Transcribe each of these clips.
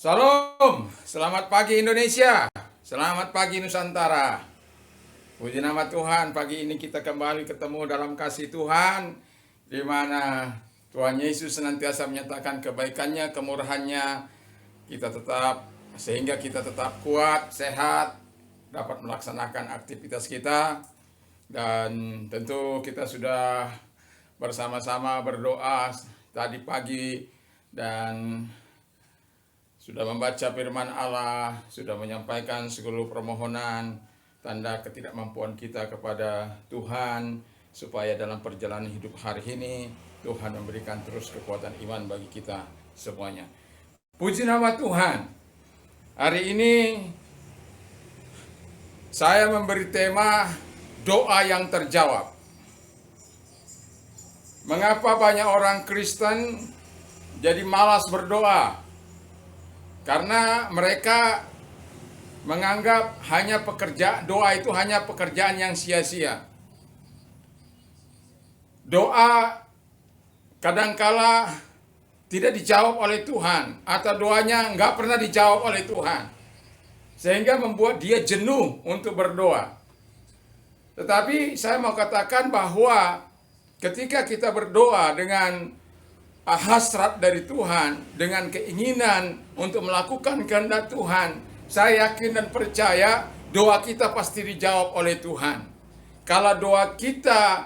Salam, selamat pagi Indonesia, selamat pagi Nusantara. Puji nama Tuhan, pagi ini kita kembali ketemu dalam kasih Tuhan, di mana Tuhan Yesus senantiasa menyatakan kebaikannya, kemurahannya, sehingga kita tetap kuat, sehat, dapat melaksanakan aktivitas kita, dan tentu kita sudah bersama-sama berdoa tadi pagi dan sudah membaca firman Allah, sudah menyampaikan seluruh permohonan, tanda ketidakmampuan kita kepada Tuhan, supaya dalam perjalanan hidup hari ini, Tuhan memberikan terus kekuatan iman bagi kita semuanya. Puji nama Tuhan. Hari ini, saya memberi tema doa yang terjawab. Mengapa banyak orang Kristen jadi malas berdoa? Karena mereka menganggap doa itu hanya pekerjaan yang sia-sia. Doa kadangkala tidak dijawab oleh Tuhan, atau doanya nggak pernah dijawab oleh Tuhan, sehingga membuat dia jenuh untuk berdoa. Tetapi saya mau katakan bahwa ketika kita berdoa dengan hasrat dari Tuhan, dengan keinginan untuk melakukan kehendak Tuhan, saya yakin dan percaya doa kita pasti dijawab oleh Tuhan. Kalau doa kita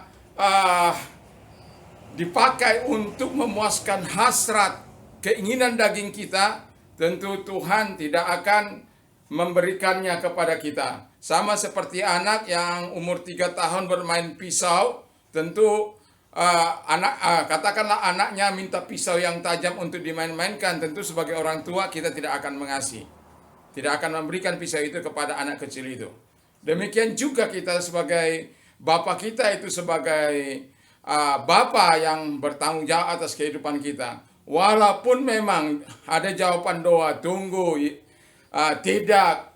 dipakai untuk memuaskan hasrat keinginan daging kita, tentu Tuhan tidak akan memberikannya kepada kita. Sama seperti anak yang umur 3 tahun bermain pisau, tentu katakanlah anaknya minta pisau yang tajam untuk dimain-mainkan, tentu sebagai orang tua kita tidak akan mengasihi, tidak akan memberikan pisau itu kepada anak kecil itu. Demikian juga kita sebagai Bapa kita itu sebagai Bapa yang bertanggung jawab atas kehidupan kita. Walaupun memang ada jawaban doa, tunggu, tidak,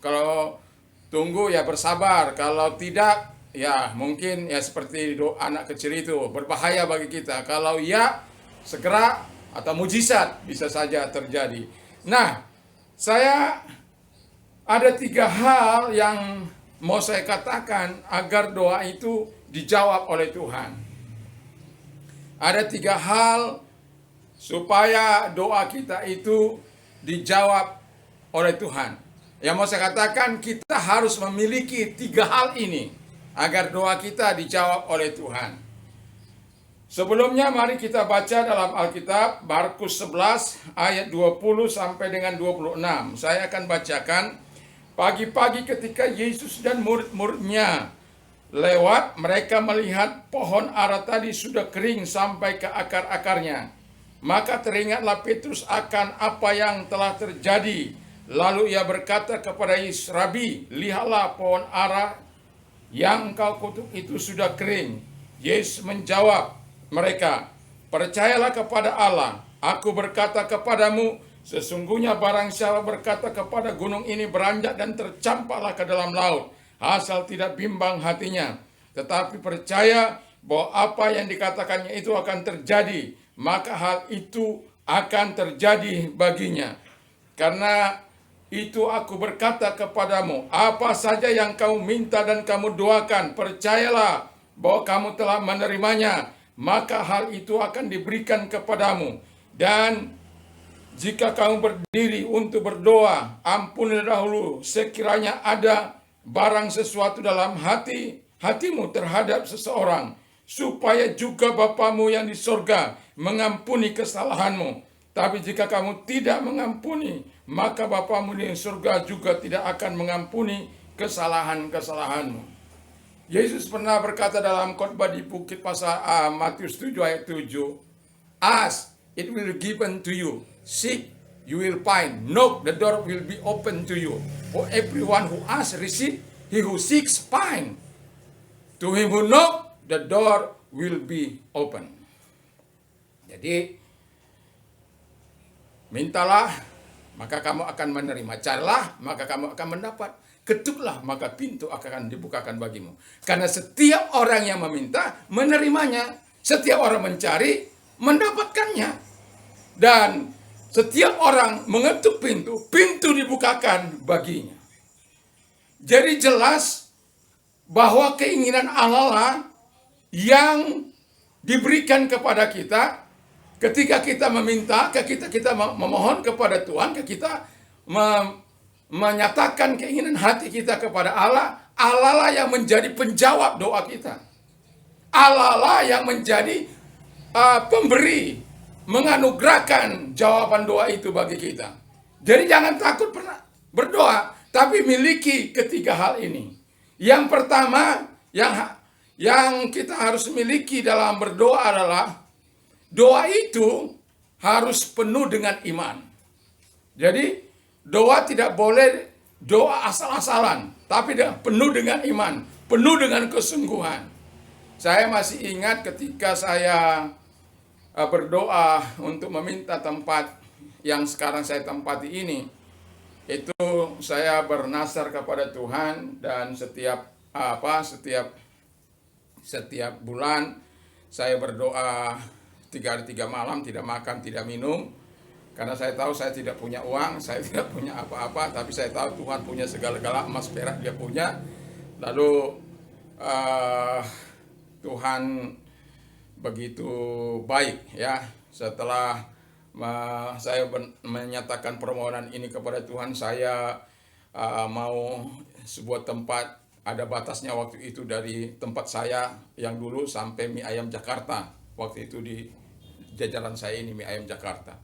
kalau tunggu ya bersabar, kalau tidak ya mungkin ya seperti anak kecil itu berbahaya bagi kita. Kalau ya segera atau mujizat bisa saja terjadi. Nah, saya ada 3 hal yang mau saya katakan agar doa itu dijawab oleh Tuhan. Ada 3 hal supaya doa kita itu dijawab oleh Tuhan. Yang mau saya katakan, kita harus memiliki 3 hal ini agar doa kita dijawab oleh Tuhan. Sebelumnya mari kita baca dalam Alkitab Markus 11 ayat 20 sampai dengan 26. Saya akan bacakan. Pagi-pagi ketika Yesus dan murid-muridnya lewat, mereka melihat pohon ara tadi sudah kering sampai ke akar-akarnya. Maka teringatlah Petrus akan apa yang telah terjadi. Lalu ia berkata kepada Yesus, "Rabi, lihatlah pohon ara yang engkau kutuk itu sudah kering." Yesus menjawab mereka, "Percayalah kepada Allah. Aku berkata kepadamu, sesungguhnya barang siapa berkata kepada gunung ini beranjak dan tercampaklah ke dalam laut, asal tidak bimbang hatinya, tetapi percaya bahwa apa yang dikatakannya itu akan terjadi, maka hal itu akan terjadi baginya. Karena itu aku berkata kepadamu, apa saja yang kamu minta dan kamu doakan, percayalah bahwa kamu telah menerimanya, maka hal itu akan diberikan kepadamu. Dan jika kamu berdiri untuk berdoa, ampunilah dahulu sekiranya ada barang sesuatu dalam hatimu terhadap seseorang, supaya juga Bapamu yang di sorga mengampuni kesalahanmu. Tapi jika kamu tidak mengampuni, maka Bapamu di surga juga tidak akan mengampuni kesalahan-kesalahanmu." Yesus pernah berkata dalam khotbah di bukit Matius 7 ayat 7, "Ask, it will be given to you. Seek, you will find. Knock, the door will be open to you. For everyone who asks, receive. He who seeks, find. To him who knock, the door will be open." Jadi, mintalah, maka kamu akan menerima. Carilah, maka kamu akan mendapat. Ketuklah, maka pintu akan dibukakan bagimu. Karena setiap orang yang meminta, menerimanya. Setiap orang mencari, mendapatkannya. Dan Setiap orang mengetuk pintu, pintu dibukakan baginya. Jadi jelas bahwa keinginan Allah lah yang diberikan kepada kita ketika kita meminta, ketika kita memohon kepada Tuhan, ketika kita menyatakan keinginan hati kita kepada Allah. Allah lah yang menjadi penjawab doa kita. Allah lah yang menjadi pemberi, menganugerahkan jawaban doa itu bagi kita. Jadi jangan takut pernah berdoa, tapi miliki ketiga hal ini. Yang pertama yang kita harus miliki dalam berdoa adalah doa itu harus penuh dengan iman. Jadi doa tidak boleh doa asal-asalan, tapi penuh dengan iman, penuh dengan kesungguhan. Saya masih ingat ketika saya berdoa untuk meminta tempat yang sekarang saya tempati ini, itu saya bernasar kepada Tuhan, dan setiap bulan saya berdoa 3 hari 3 malam, tidak makan, tidak minum, karena saya tahu saya tidak punya uang, saya tidak punya apa-apa, tapi saya tahu Tuhan punya segala-gala, emas perak Dia punya. Lalu Tuhan begitu baik ya. Setelah saya menyatakan permohonan ini kepada Tuhan, saya mau sebuah tempat, ada batasnya waktu itu dari tempat saya yang dulu sampai Mie Ayam Jakarta. Waktu itu di jajaran saya ini Mie Ayam Jakarta.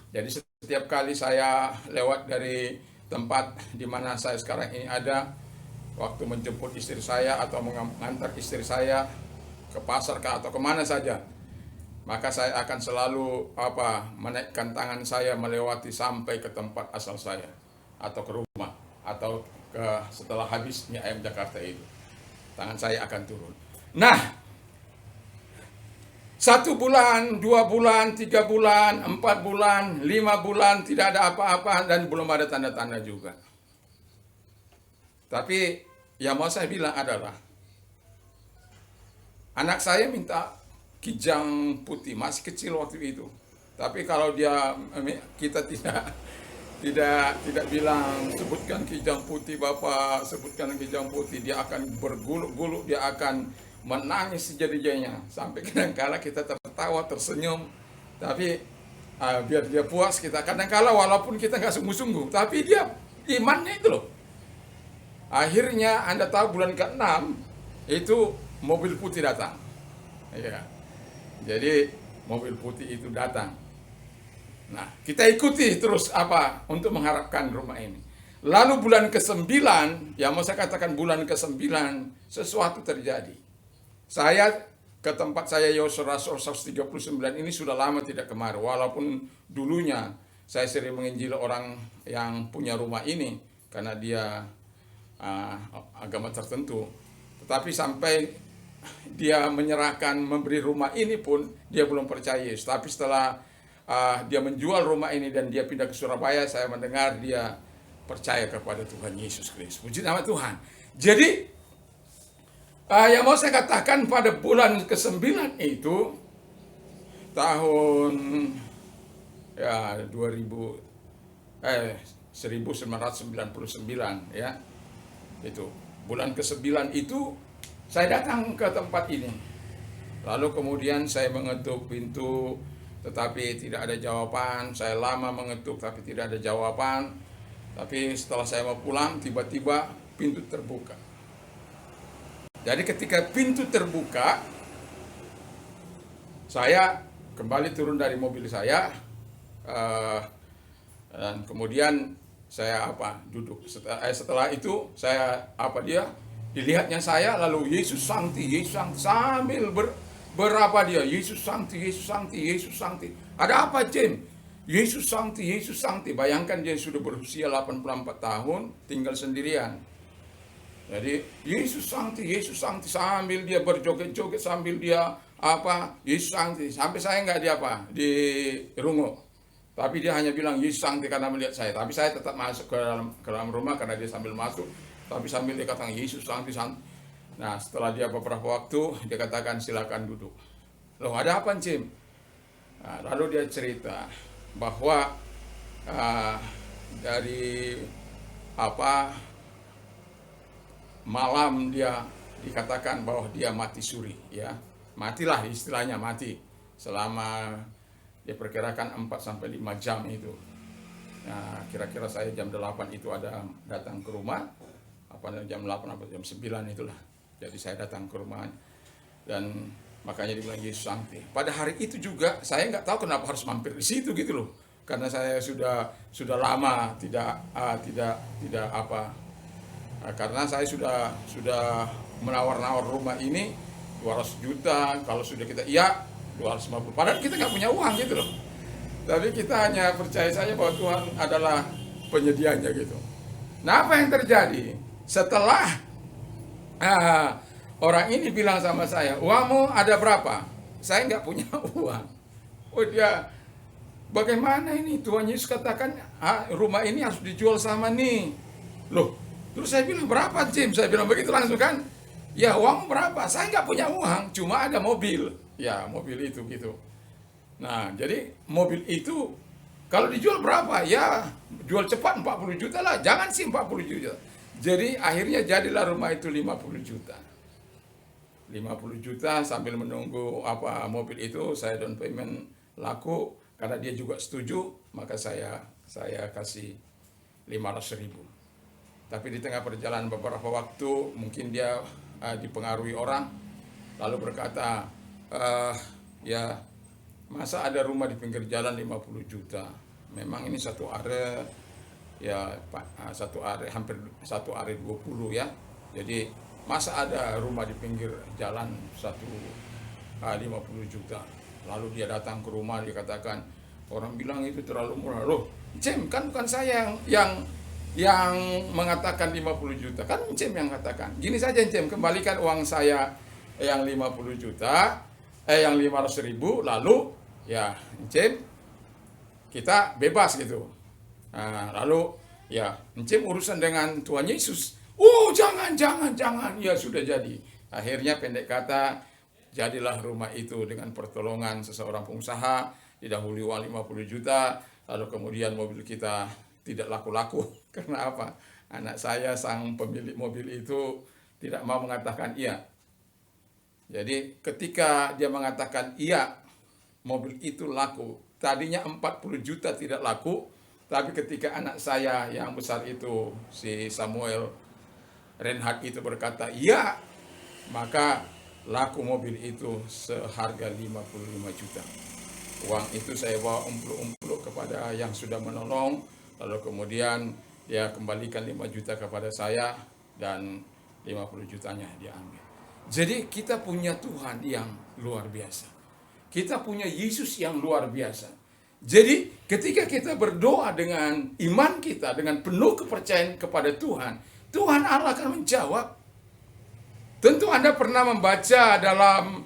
Jadi setiap kali saya lewat dari tempat di mana saya sekarang ini ada, waktu menjemput istri saya atau mengantar istri saya ke pasar atau kemana saja, maka saya akan selalu menaikkan tangan saya melewati sampai ke tempat asal saya atau ke rumah atau setelah habis Mie Ayam Jakarta itu, tangan saya akan turun. Nah, 1 bulan, 2 bulan, 3 bulan, 4 bulan, 5 bulan tidak ada apa-apa dan belum ada tanda-tanda juga. Tapi yang mau saya bilang adalah anak saya minta kijang putih, masih kecil waktu itu. Tapi kalau kita tidak bilang sebutkan kijang putih Bapak, sebutkan kijang putih, dia akan berguluk-guluk, dia akan menangis sejadi-jadinya. Sampai kadang-kala kita tertawa, tersenyum, tapi biar dia puas kita. Kadang-kala walaupun kita nggak sungguh-sungguh, tapi dia imannya itu loh. Akhirnya Anda tahu bulan ke-6 itu mobil putih datang. Ya. Jadi mobil putih itu datang. Nah, kita ikuti terus untuk mengharapkan rumah ini. Lalu bulan ke-9, yang mau saya katakan bulan ke-9, sesuatu terjadi. Saya ke tempat saya Yosua 139 ini sudah lama tidak kemari. Walaupun dulunya saya sering menginjili orang yang punya rumah ini karena dia agama tertentu. Tetapi sampai dia menyerahkan memberi rumah ini pun dia belum percaya Yesus. Tapi setelah dia menjual rumah ini dan dia pindah ke Surabaya, saya mendengar dia percaya kepada Tuhan Yesus Kristus. Puji nama Tuhan. Jadi yang mau saya katakan pada bulan ke-9 itu tahun 1999 ya. Itu bulan ke-9 itu saya datang ke tempat ini. Lalu kemudian saya mengetuk pintu tetapi tidak ada jawaban. Saya lama mengetuk tapi tidak ada jawaban. Tapi setelah saya mau pulang, tiba-tiba pintu terbuka. Jadi ketika pintu terbuka, saya kembali turun dari mobil saya, dan kemudian saya duduk. Setelah itu saya dilihatnya saya, lalu Yesus Sancti sambil dia Yesus Sancti, Yesus Sancti. Ada apa, Jim? Yesus Sancti. Bayangkan dia sudah berusia 84 tahun, tinggal sendirian. Jadi Yesus Sancti sambil dia berjoget-joget, sambil dia Yesus Sancti. Sampai saya nggak di rungu. Tapi dia hanya bilang Yesus Sancti karena melihat saya. Tapi saya tetap masuk ke dalam rumah karena dia sambil masuk. Tapi sambil dia katakan Yesus Sancti. Nah, setelah dia beberapa waktu, dia katakan silakan duduk. Loh, ada apa, Cim? Nah, lalu dia cerita. bahwa dari malam dia dikatakan bahwa dia mati suri, ya. Matilah, istilahnya mati selama diperkirakan 4 sampai 5 jam itu. Nah, kira-kira saya jam 8 itu ada datang ke rumah, jam 8 atau jam 9 itulah. Jadi saya datang ke rumah dan makanya dibilang Yesus Sancti. Pada hari itu juga saya nggak tahu kenapa harus mampir di situ gitu loh. Karena saya sudah lama karena saya sudah menawar-nawar rumah ini 200 juta, kalau sudah kita 250. Padahal kita nggak punya uang gitu loh. Tapi kita hanya percaya saja bahwa Tuhan adalah penyedianya gitu. Nah, apa yang terjadi? Setelah orang ini bilang sama saya, uangmu ada berapa? Saya nggak punya uang. Oh, dia, bagaimana ini? Tuhan Yesus katakan rumah ini harus dijual sama nih. Loh, terus saya bilang, berapa Jim? Saya bilang begitu langsung kan. Ya, uang berapa? Saya nggak punya uang, cuma ada mobil. Ya, mobil itu gitu. Nah, jadi mobil itu kalau dijual berapa? Ya, jual cepat 40 juta lah. Jangan sih 40 juta. Jadi akhirnya jadilah rumah itu 50 juta. 50 juta sambil menunggu mobil itu, saya down payment laku. Karena dia juga setuju, maka saya kasih 500.000. Tapi di tengah perjalanan beberapa waktu, mungkin dia dipengaruhi orang, lalu berkata, ya masa ada rumah di pinggir jalan 50 juta. Memang ini satu area, ya satu area, hampir satu area 20 ya. Jadi masa ada rumah di pinggir jalan 50 juta. Lalu dia datang ke rumah, dia katakan, orang bilang itu terlalu murah. Loh, Cem, kan bukan saya yang mengatakan 50 juta. Kan Cem yang katakan. Gini saja Cem, kembalikan uang saya yang 50 juta, yang 500.000, lalu ya Cem, kita bebas gitu. Nah, lalu ya Cem urusan dengan Tuhan Yesus. Oh, jangan. Ya sudah jadi. Akhirnya pendek kata, jadilah rumah itu dengan pertolongan seseorang pengusaha, didahului uang 50 juta, lalu kemudian mobil kita tidak laku-laku. Karena apa? Anak saya, sang pemilik mobil itu tidak mau mengatakan iya. Jadi ketika dia mengatakan iya, mobil itu laku. Tadinya 40 juta tidak laku, tapi ketika anak saya yang besar itu, si Samuel Reinhardt itu berkata iya, maka laku mobil itu seharga 55 juta. Uang itu saya bawa umpluk-umpluk kepada yang sudah menolong, lalu kemudian dia kembalikan 5 juta kepada saya dan 50 jutanya dia ambil. Jadi kita punya Tuhan yang luar biasa. Kita punya Yesus yang luar biasa. Jadi ketika kita berdoa dengan iman kita, dengan penuh kepercayaan kepada Tuhan, Tuhan Allah akan menjawab. Tentu Anda pernah membaca dalam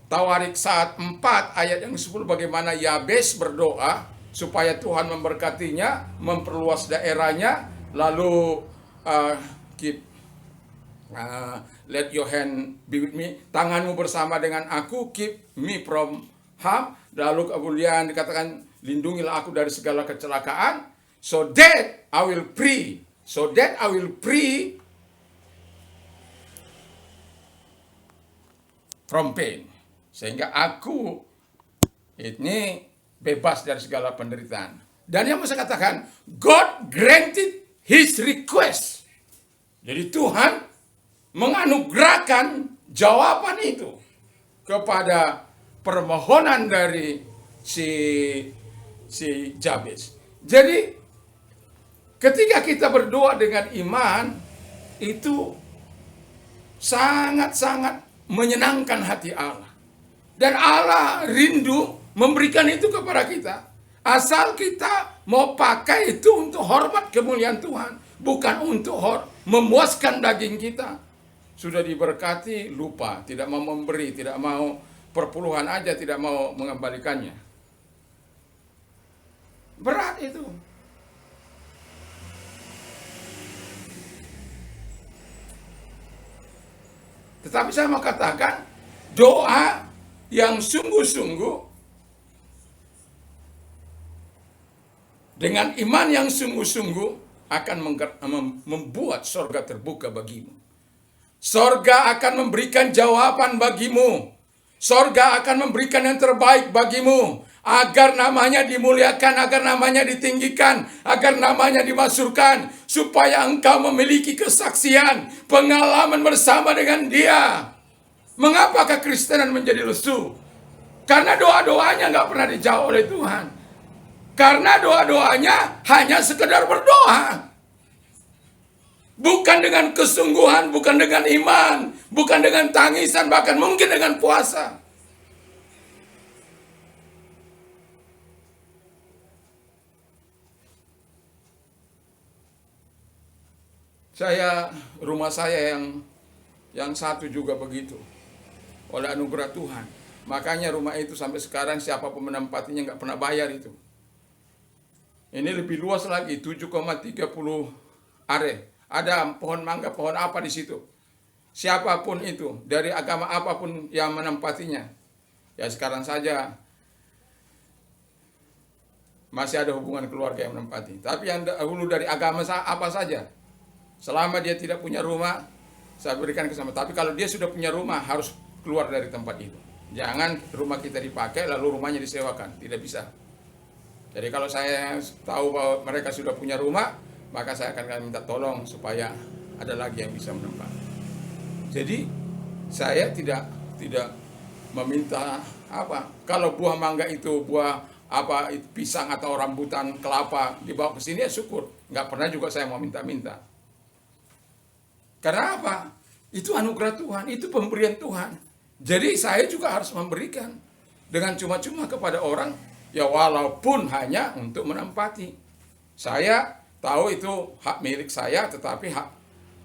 Tawarik saat 4 ayat yang 10 bagaimana Yabes berdoa supaya Tuhan memberkatinya, memperluas daerahnya, lalu let your hand be with me, tanganmu bersama dengan aku, keep me from harm, lalu kemudian dikatakan lindungilah aku dari segala kecelakaan, so that I will free from pain, sehingga aku ini bebas dari segala penderitaan. Dan yang saya katakan, God granted his request. Jadi Tuhan menganugerahkan jawaban itu kepada permohonan dari si Jabez. Jadi ketika kita berdoa dengan iman, itu sangat-sangat menyenangkan hati Allah. Dan Allah rindu memberikan itu kepada kita. Asal kita mau pakai itu untuk hormat kemuliaan Tuhan, bukan untuk memuaskan daging kita. Sudah diberkati, lupa, tidak mau memberi, tidak mau perpuluhan aja, tidak mau mengembalikannya. Berat itu. Tetapi saya mau katakan, doa yang sungguh-sungguh Dengan iman yang sungguh-sungguh akan membuat sorga terbuka bagimu. Sorga akan memberikan jawaban bagimu. Sorga akan memberikan yang terbaik bagimu. Agar namanya dimuliakan, agar namanya ditinggikan, agar namanya dimasukkan. Supaya engkau memiliki kesaksian, pengalaman bersama dengan Dia. Mengapa kekristenan menjadi lesu? Karena doa-doanya nggak pernah dijawab oleh Tuhan. Karena doa-doanya hanya sekedar berdoa. Bukan dengan kesungguhan, bukan dengan iman, bukan dengan tangisan, bahkan mungkin dengan puasa. Rumah saya yang satu juga begitu. Oleh anugerah Tuhan. Makanya rumah itu sampai sekarang siapapun menempatinya nggak pernah bayar itu. Ini lebih luas lagi, 7,30 are. Ada pohon mangga, pohon apa di situ. Siapapun itu, dari agama apapun yang menempatinya. Ya sekarang saja masih ada hubungan keluarga yang menempati. Tapi yang dahulu dari agama apa saja. Selama dia tidak punya rumah, saya berikan kesempatan. Tapi kalau dia sudah punya rumah, harus keluar dari tempat itu. Jangan rumah kita dipakai, lalu rumahnya disewakan. Tidak bisa. Jadi kalau saya tahu bahwa mereka sudah punya rumah, maka saya akan minta tolong supaya ada lagi yang bisa menempati. Jadi saya tidak meminta apa. Kalau buah mangga itu buah apa pisang atau rambutan kelapa dibawa ke sini ya syukur. Nggak pernah juga saya mau minta-minta. Karena apa? Itu anugerah Tuhan, itu pemberian Tuhan. Jadi saya juga harus memberikan dengan cuma-cuma kepada orang ya walaupun hanya untuk menempati. Saya tahu itu hak milik saya, tetapi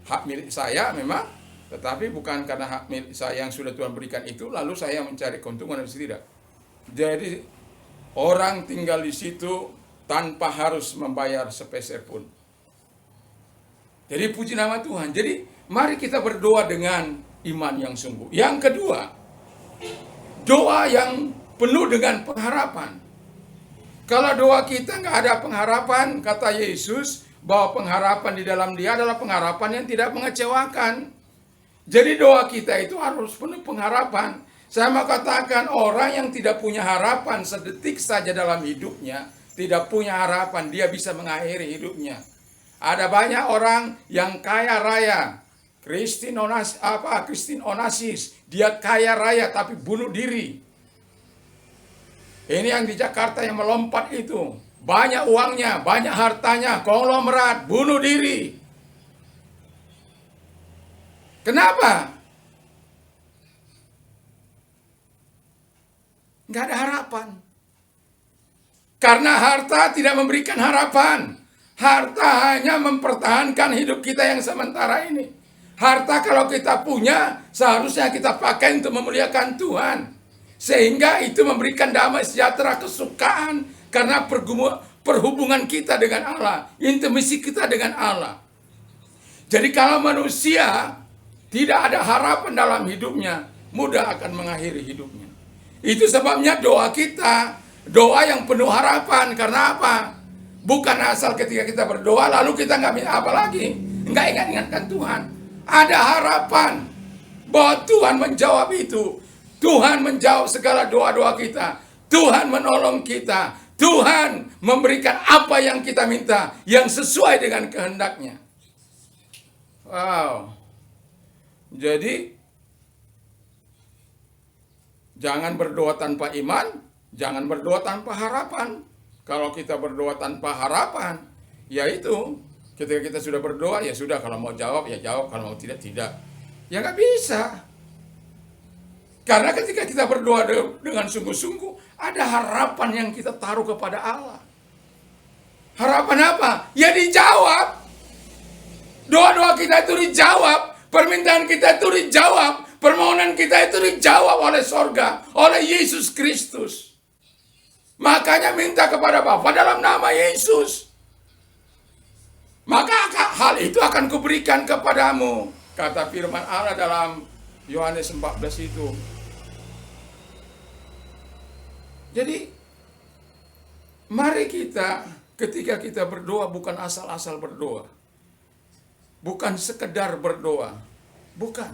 hak milik saya memang, tetapi bukan karena hak milik saya yang sudah Tuhan berikan itu, lalu saya mencari keuntungan dari situ tidak. Jadi orang tinggal di situ tanpa harus membayar sepeser pun. Jadi puji nama Tuhan. Jadi mari kita berdoa dengan iman yang sungguh. Yang kedua, doa yang penuh dengan pengharapan. Kalau doa kita nggak ada pengharapan, kata Yesus, bahwa pengharapan di dalam Dia adalah pengharapan yang tidak mengecewakan. Jadi doa kita itu harus penuh pengharapan. Saya mau katakan orang yang tidak punya harapan sedetik saja dalam hidupnya, tidak punya harapan, dia bisa mengakhiri hidupnya. Ada banyak orang yang kaya raya, Christine Onassis, dia kaya raya tapi bunuh diri. Ini yang di Jakarta yang melompat itu. Banyak uangnya, banyak hartanya, konglomerat, bunuh diri. Kenapa? Nggak ada harapan. Karena harta tidak memberikan harapan. Harta hanya mempertahankan hidup kita yang sementara ini. Harta kalau kita punya, seharusnya kita pakai untuk memuliakan Tuhan. Sehingga itu memberikan damai sejahtera, kesukaan. Karena perhubungan kita dengan Allah. Intimasi kita dengan Allah. Jadi kalau manusia tidak ada harapan dalam hidupnya, mudah akan mengakhiri hidupnya. Itu sebabnya doa kita, doa yang penuh harapan. Karena apa? Bukan asal ketika kita berdoa, lalu kita nggak minta apa lagi. Nggak ingat-ingatkan Tuhan. Ada harapan bahwa Tuhan menjawab itu. Tuhan menjawab segala doa-doa kita. Tuhan menolong kita. Tuhan memberikan apa yang kita minta, yang sesuai dengan kehendaknya. Wow. Jadi, jangan berdoa tanpa iman, jangan berdoa tanpa harapan. Kalau kita berdoa tanpa harapan, ya itu, ketika kita sudah berdoa, ya sudah, kalau mau jawab, ya jawab, kalau mau tidak, tidak. Ya nggak bisa. Karena ketika kita berdoa dengan sungguh-sungguh, ada harapan yang kita taruh kepada Allah. Harapan apa? Ya dijawab. Doa-doa kita itu dijawab. Permintaan kita itu dijawab. Permohonan kita itu dijawab oleh sorga, oleh Yesus Kristus. Makanya minta kepada Bapa dalam nama Yesus. Maka hal itu akan kuberikan kepadamu. Kata firman Allah dalam Yohanes 14 itu. Jadi, mari kita Ketika kita berdoa bukan asal-asal berdoa. Bukan sekedar berdoa. Bukan.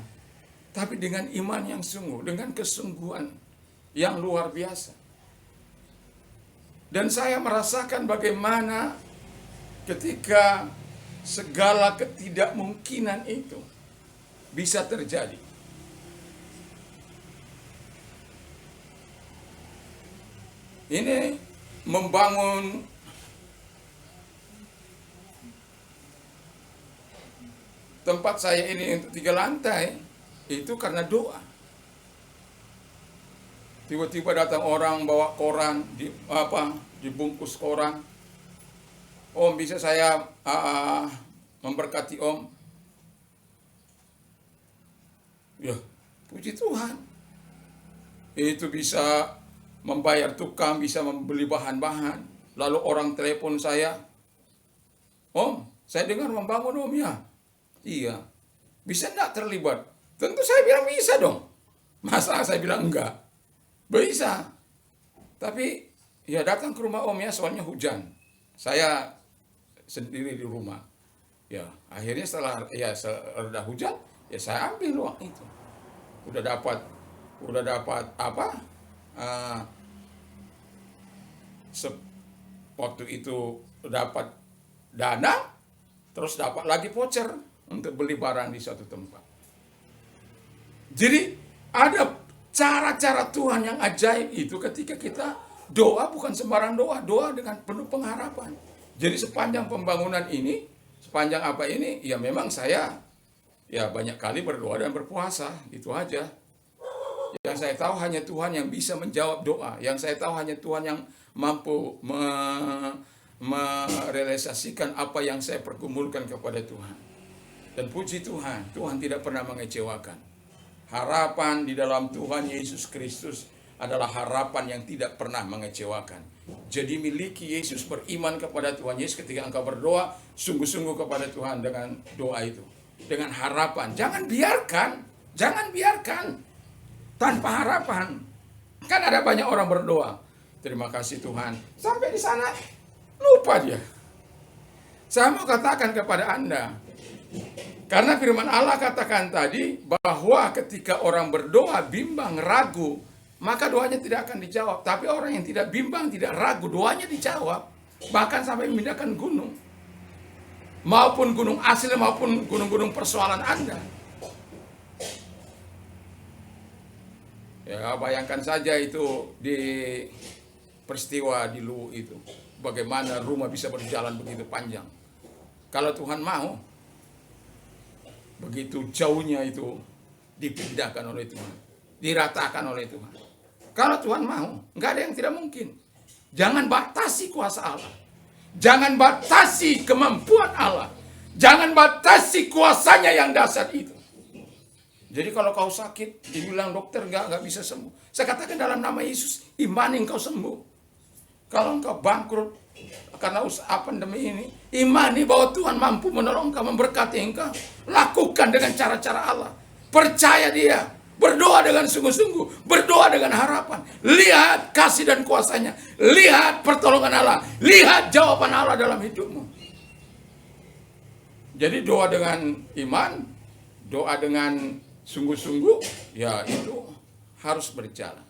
Tapi dengan iman yang sungguh, dengan kesungguhan yang luar biasa. Dan saya merasakan bagaimana ketika segala ketidakmungkinan itu bisa terjadi. Ini membangun tempat saya ini untuk 3 lantai itu karena doa. Tiba-tiba datang orang bawa koran, dibungkus koran. Om, bisa saya memberkati Om? Ya, puji Tuhan. Itu bisa membayar tukang, bisa membeli bahan-bahan. Lalu orang telepon saya, Om, saya dengar membangun Om ya. Iya. Bisa enggak terlibat? Tentu saya bilang bisa dong. Masa saya bilang enggak? Bisa. Tapi ya datang ke rumah Om ya, soalnya hujan. Saya sendiri di rumah. Ya, akhirnya setelah reda hujan, ya saya ambil uang itu. Udah dapat apa? Waktu itu dapat dana, terus dapat lagi voucher untuk beli barang di suatu tempat. Jadi ada cara-cara Tuhan yang ajaib itu ketika kita doa, bukan sembarang doa, doa dengan penuh pengharapan. Jadi sepanjang pembangunan ini, sepanjang apa ini, ya memang saya ya banyak kali berdoa dan berpuasa, itu aja. Yang saya tahu hanya Tuhan yang bisa menjawab doa. Yang saya tahu hanya Tuhan yang mampu merealisasikan apa yang saya pergumulkan kepada Tuhan. Dan puji Tuhan, Tuhan tidak pernah mengecewakan. Harapan di dalam Tuhan Yesus Kristus adalah harapan yang tidak pernah mengecewakan. Jadi miliki Yesus, beriman kepada Tuhan Yesus ketika engkau berdoa, sungguh-sungguh kepada Tuhan dengan doa itu. Dengan harapan, jangan biarkan tanpa harapan. Kan ada banyak orang berdoa, terima kasih Tuhan, sampai di sana lupa dia. Saya mau katakan kepada Anda, karena firman Allah katakan tadi bahwa ketika orang berdoa bimbang, ragu, maka doanya tidak akan dijawab. Tapi orang yang tidak bimbang, tidak ragu, doanya dijawab. Bahkan sampai memindahkan gunung. Maupun gunung asli maupun gunung-gunung persoalan Anda. Ya, bayangkan saja itu di peristiwa di Luwu itu. Bagaimana rumah bisa berjalan begitu panjang. Kalau Tuhan mau, begitu jauhnya itu dipindahkan oleh Tuhan. Diratakan oleh Tuhan. Kalau Tuhan mau, nggak ada yang tidak mungkin. Jangan batasi kuasa Allah. Jangan batasi kemampuan Allah. Jangan batasi kuasanya yang dahsyat itu. Jadi kalau kau sakit, dibilang dokter nggak bisa sembuh. Saya katakan dalam nama Yesus, imani engkau sembuh. Kalau engkau bangkrut karena usaha pandemi ini, imani bahwa Tuhan mampu menolong engkau, memberkati engkau. Lakukan dengan cara-cara Allah. Percaya Dia. Berdoa dengan sungguh-sungguh. Berdoa dengan harapan. Lihat kasih dan kuasanya. Lihat pertolongan Allah. Lihat jawaban Allah dalam hidupmu. Jadi doa dengan iman, doa dengan sungguh-sungguh, ya itu harus berjalan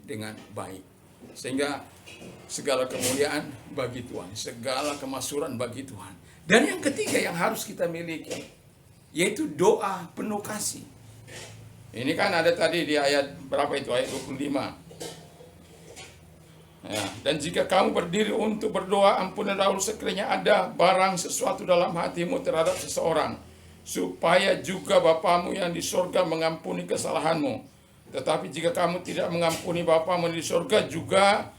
dengan baik. Sehingga segala kemuliaan bagi Tuhan. Segala kemaksuran bagi Tuhan. Dan yang ketiga yang harus kita miliki, yaitu doa penuh kasih. Ini kan ada tadi di ayat berapa itu? Ayat 25. Ya, dan jika kamu berdiri untuk berdoa, ampunilah dahulu sekiranya ada barang sesuatu dalam hatimu terhadap seseorang, supaya juga Bapamu yang di sorga mengampuni kesalahanmu. Tetapi jika kamu tidak mengampuni Bapamu di sorga, juga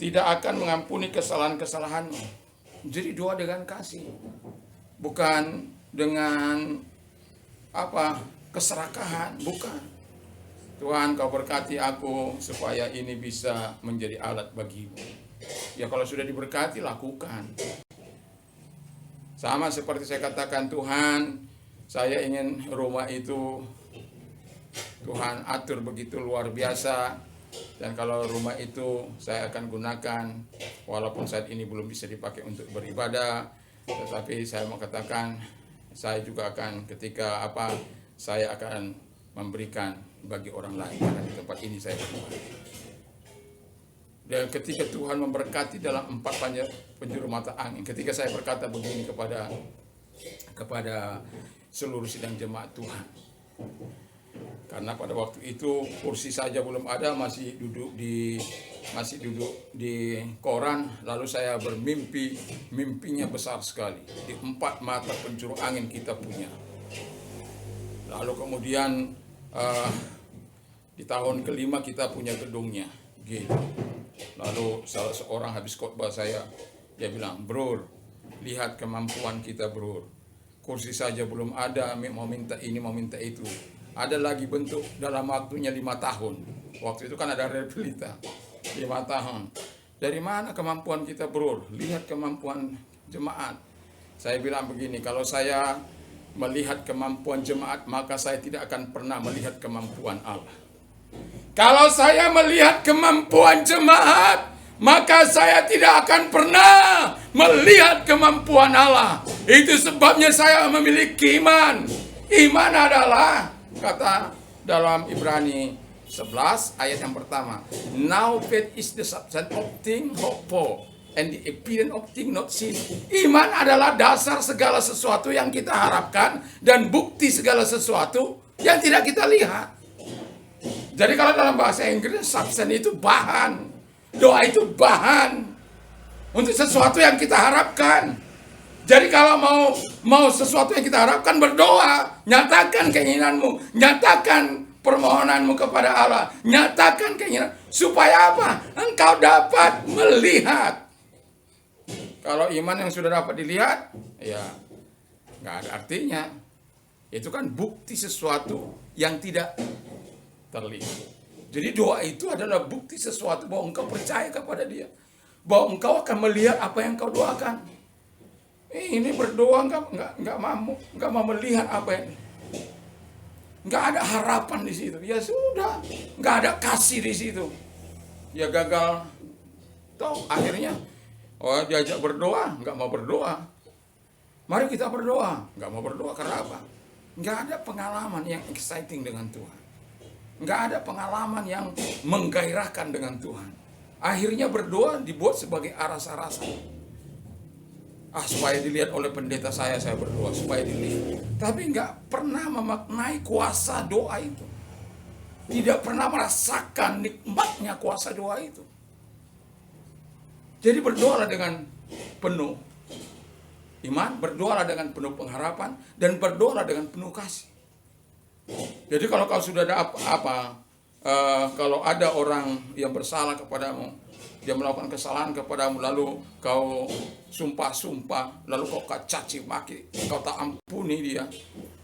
tidak akan mengampuni kesalahan-kesalahanmu. Jadi doa dengan kasih, bukan dengan keserakahan, bukan. Tuhan, kau berkati aku supaya ini bisa menjadi alat bagimu. Ya kalau sudah diberkati, lakukan. Sama seperti saya katakan, Tuhan, saya ingin rumah itu Tuhan atur begitu luar biasa. Dan kalau rumah itu saya akan gunakan, walaupun saat ini belum bisa dipakai untuk beribadah, tetapi saya mau katakan, saya juga akan ketika saya akan memberikan bagi orang lain, karena di tempat ini saya beribadah. Dan ketika Tuhan memberkati dalam 4 penjuru mata angin, ketika saya berkata begini kepada seluruh sidang jemaat Tuhan, karena pada waktu itu kursi saja belum ada, masih duduk di koran. Lalu saya bermimpi, mimpinya besar sekali. Di 4 mata penjuru angin kita punya. Lalu kemudian di tahun kelima kita punya gedungnya, gitu. Lalu salah seorang habis khotbah saya, dia bilang, "Bro, lihat kemampuan kita, bro. Kursi saja belum ada, mau minta ini, mau minta itu. Ada lagi bentuk dalam waktunya 5 tahun. Waktu itu kan ada replita 5 tahun. Dari mana kemampuan kita, bro? Lihat kemampuan jemaat." Saya bilang begini, kalau saya melihat kemampuan jemaat, maka saya tidak akan pernah melihat kemampuan Allah. Kalau saya melihat kemampuan jemaat, maka saya tidak akan pernah melihat kemampuan Allah. Itu sebabnya saya memiliki iman. Iman adalah, kata dalam Ibrani 11 ayat yang pertama, "Now faith is the substance of things hoped for, and the evidence of things not seen." Iman adalah dasar segala sesuatu yang kita harapkan dan bukti segala sesuatu yang tidak kita lihat. Jadi kalau dalam bahasa Inggris, substance itu bahan. Doa itu bahan untuk sesuatu yang kita harapkan. Jadi kalau mau sesuatu yang kita harapkan, berdoa, nyatakan keinginanmu, nyatakan permohonanmu kepada Allah, nyatakan keinginan, supaya apa? Engkau dapat melihat. Kalau iman yang sudah dapat dilihat, ya nggak ada artinya. Itu kan bukti sesuatu yang tidak terlihat. Jadi doa itu adalah bukti sesuatu bahwa engkau percaya kepada Dia, bahwa engkau akan melihat apa yang engkau doakan. Ini berdoa nggak mau melihat apa yang, nggak ada harapan di situ. Ya sudah, nggak ada kasih di situ. Ya gagal. Toh akhirnya, diajak berdoa, nggak mau berdoa. Mari kita berdoa, nggak mau berdoa karena apa? Nggak ada pengalaman yang exciting dengan Tuhan. Nggak ada pengalaman yang menggairahkan dengan Tuhan. Akhirnya berdoa dibuat sebagai aras-arasan. Supaya dilihat oleh pendeta saya berdoa, supaya dilihat. Tapi nggak pernah memaknai kuasa doa itu. Tidak pernah merasakan nikmatnya kuasa doa itu. Jadi berdoalah dengan penuh iman, berdoalah dengan penuh pengharapan, dan berdoalah dengan penuh kasih. Jadi kalau kau sudah ada kalau ada orang yang bersalah kepadamu, dia melakukan kesalahan kepadamu, lalu kau sumpah-sumpah, lalu kau caci maki, kau tak ampuni dia,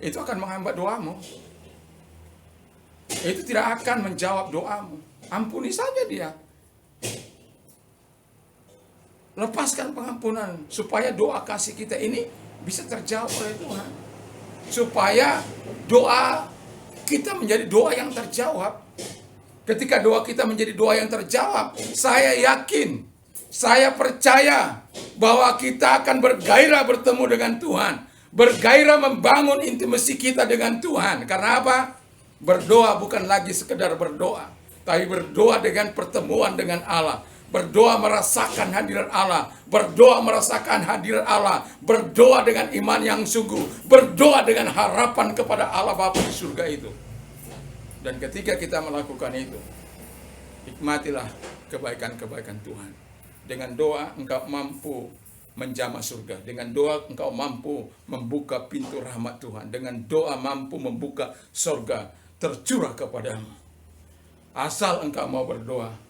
itu akan menghambat doamu. Itu tidak akan menjawab doamu. Ampuni saja dia. Lepaskan pengampunan supaya doa kasih kita ini bisa terjawab oleh Tuhan. Supaya doa kita menjadi doa yang terjawab. Ketika doa kita menjadi doa yang terjawab, saya yakin, saya percaya bahwa kita akan bergairah bertemu dengan Tuhan. Bergairah membangun intimasi kita dengan Tuhan. Karena apa? Berdoa bukan lagi sekedar berdoa, tapi berdoa dengan pertemuan dengan Allah. Berdoa merasakan hadirat Allah, berdoa merasakan hadirat Allah, berdoa dengan iman yang sungguh, berdoa dengan harapan kepada Allah Bapa di surga itu. Dan ketika kita melakukan itu, nikmatilah kebaikan-kebaikan Tuhan. Dengan doa engkau mampu menjamah surga. Dengan doa engkau mampu membuka pintu rahmat Tuhan. Dengan doa mampu membuka surga tercurah kepadamu. Asal engkau mau berdoa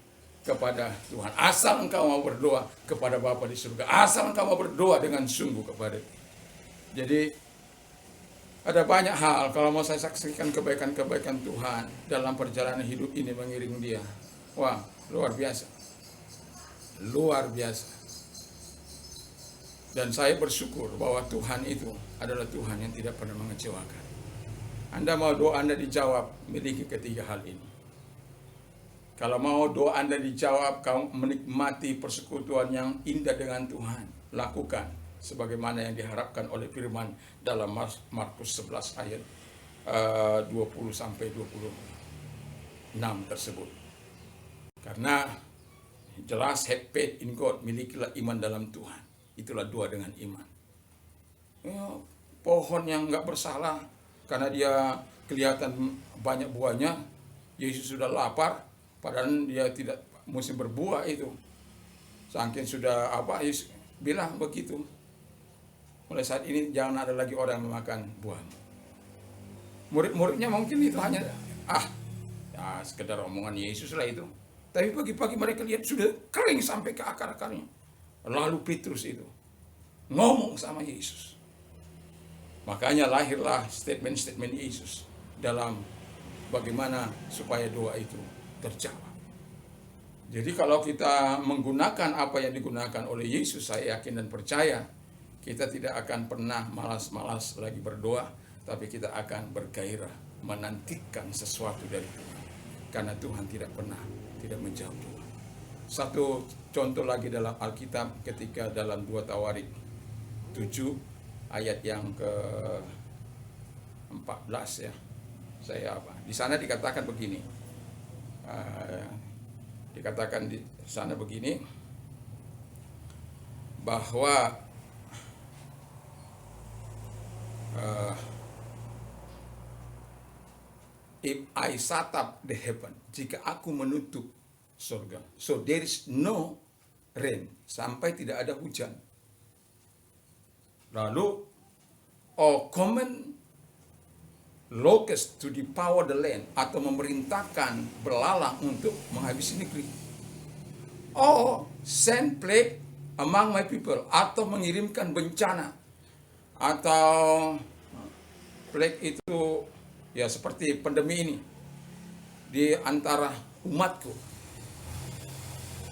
kepada Tuhan, asal engkau mau berdoa kepada Bapa di surga, asal engkau mau berdoa dengan sungguh kepada Dia. Jadi ada banyak hal kalau mau saya saksikan kebaikan-kebaikan Tuhan dalam perjalanan hidup ini mengiring Dia. Wah, luar biasa. Luar biasa. Dan saya bersyukur bahwa Tuhan itu adalah Tuhan yang tidak pernah mengecewakan. Anda mau doa Anda dijawab, miliki ketiga hal ini. Kalau mau doa Anda dijawab, kamu menikmati persekutuan yang indah dengan Tuhan, lakukan sebagaimana yang diharapkan oleh firman dalam Markus 11 ayat 20 sampai 26 tersebut. Karena jelas have faith in God, milikilah iman dalam Tuhan. Itulah doa dengan iman. Ya, pohon yang nggak bersalah karena dia kelihatan banyak buahnya, Yesus sudah lapar, padahal dia tidak musim berbuah itu. Saking sudah Yesus bilang begitu. Mulai saat ini jangan ada lagi orang yang memakan buah. Murid-muridnya mungkin itu hanya ya sekedar omongan Yesus lah itu. Tapi pagi-pagi mereka lihat sudah kering sampai ke akar-akarnya. Lalu Petrus itu ngomong sama Yesus. Makanya lahirlah statement-statement Yesus dalam bagaimana supaya doa itu terjawab. Jadi kalau kita menggunakan apa yang digunakan oleh Yesus, saya yakin dan percaya, kita tidak akan pernah malas-malas lagi berdoa, tapi kita akan bergairah menantikan sesuatu dari Tuhan. Karena Tuhan tidak pernah tidak menjawab doa. Satu contoh lagi dalam Alkitab ketika dalam 2 Tawarik 7 ayat yang ke-14 ya. Di sana dikatakan begini. Dikatakan di sana begini bahwa if I shut up the heaven, jika aku menutup surga, so there is no rain, sampai tidak ada hujan. Lalu, command locusts to devour the land, atau memerintahkan belalang untuk menghabisi negeri. Send plague among my people, atau mengirimkan bencana, atau plague itu ya seperti pandemi ini di antara umatku.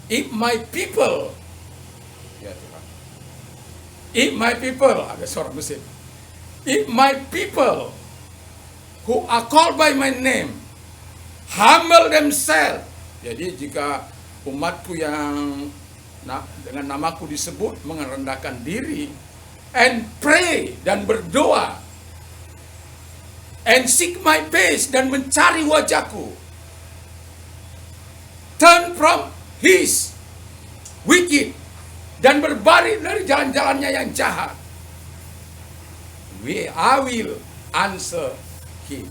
If my people, ya Tuhan, if my people, ada suara musik. If my people who are called by my name humble themselves. Jadi jika umatku yang dengan namaku disebut merendahkan diri, and pray, dan berdoa, and seek my face, dan mencari wajahku, turn from his wicked, dan berbalik dari jalan-jalannya yang jahat, I will answer him,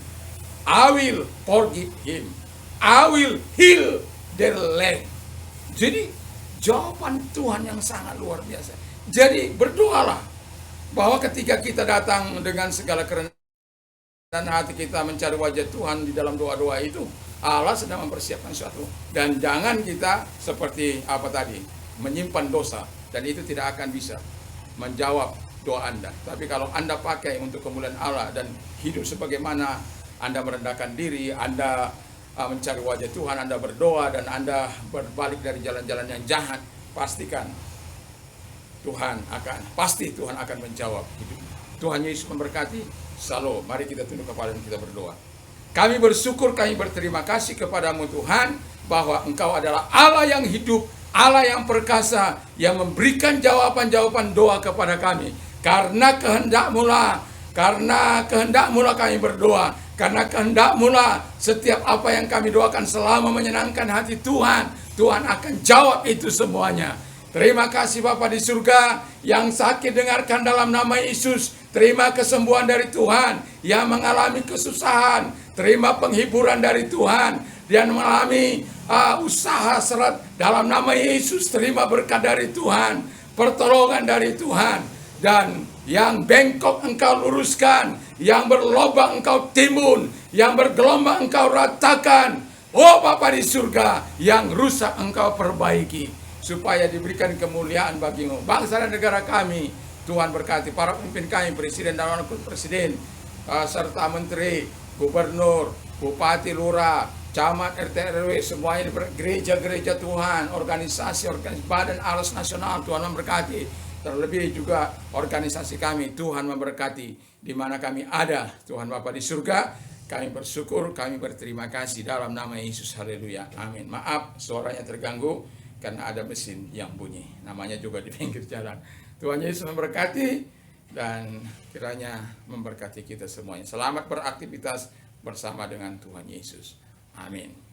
I will forgive him, I will heal their land. Jadi jawaban Tuhan yang sangat luar biasa. Jadi berdoalah bahwa ketika kita datang dengan segala kerendahan hati kita mencari wajah Tuhan di dalam doa-doa itu, Allah sedang mempersiapkan sesuatu. Dan jangan kita seperti menyimpan dosa, dan itu tidak akan bisa menjawab doa Anda. Tapi kalau Anda pakai untuk kemuliaan Allah dan hidup sebagaimana Anda merendahkan diri, Anda mencari wajah Tuhan, Anda berdoa, dan Anda berbalik dari jalan-jalan yang jahat, pastikan Tuhan akan menjawab hidup. Tuhan Yesus memberkati. Shalom. Mari kita tunduk kepala dan kita berdoa. Kami bersyukur, kami berterima kasih kepadamu Tuhan, bahwa Engkau adalah Allah yang hidup, Allah yang perkasa, yang memberikan jawaban-jawaban doa kepada kami. Karena kehendak-Mu lah kami berdoa. Karena kehendak-Mu lah setiap apa yang kami doakan selama menyenangkan hati Tuhan, Tuhan akan jawab itu semuanya. Terima kasih Bapa di surga, yang sakit dengarkan dalam nama Yesus. Terima kesembuhan dari Tuhan, yang mengalami kesusahan, terima penghiburan dari Tuhan, dan mengalami usaha seret dalam nama Yesus. Terima berkat dari Tuhan, pertolongan dari Tuhan, dan yang bengkok Engkau luruskan, yang berlobang Engkau timbun, yang bergelombang Engkau ratakan. Oh Bapa di surga, yang rusak Engkau perbaiki, supaya diberikan kemuliaan bagimu. Bangsa dan negara kami, Tuhan berkati para pemimpin kami, presiden dan wakil presiden, serta menteri, gubernur, bupati, lurah, camat, RT RW, semuanya, gereja-gereja Tuhan, organisasi badan alas nasional, Tuhan memberkati. Terlebih juga organisasi kami, Tuhan memberkati di mana kami ada. Tuhan Bapa di surga, Kami bersyukur, kami berterima kasih dalam nama Yesus. Haleluya. Amin. Maaf suaranya terganggu karena ada mesin yang bunyi. Namanya juga di pinggir jalan. Tuhan Yesus memberkati dan kiranya memberkati kita semuanya. Selamat beraktivitas bersama dengan Tuhan Yesus. Amin.